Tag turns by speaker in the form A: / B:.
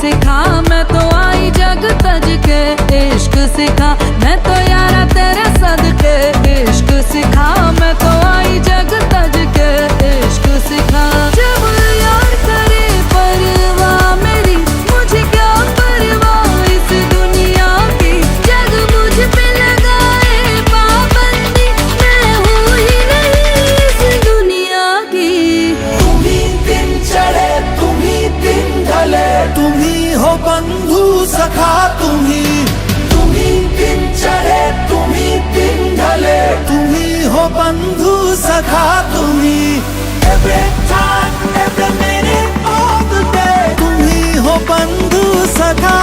A: सिखा, मैं तो आई जग तज के। इश्क सिखा मैं तो यारा तेरे सदके। इश्क सिखा मैं तो आई जग तज के। इश्क सिखा जब यार करे परवाह मेरी, मुझे क्या परवाह इस दुनिया की। जग मुझ पे लगाए पाबंदी, मैं हूँ ही नहीं इस दुनिया की।
B: तुम ही दिन चढ़े तुम ही दिन ढले, तुम ही हो बंधु सखा तुम ही दिन चढ़े तुम ही दिन ढले, तुम ही हो बंधु सखा तुम ही। Every time, every minute of the day, तुम ही हो बंधु सखा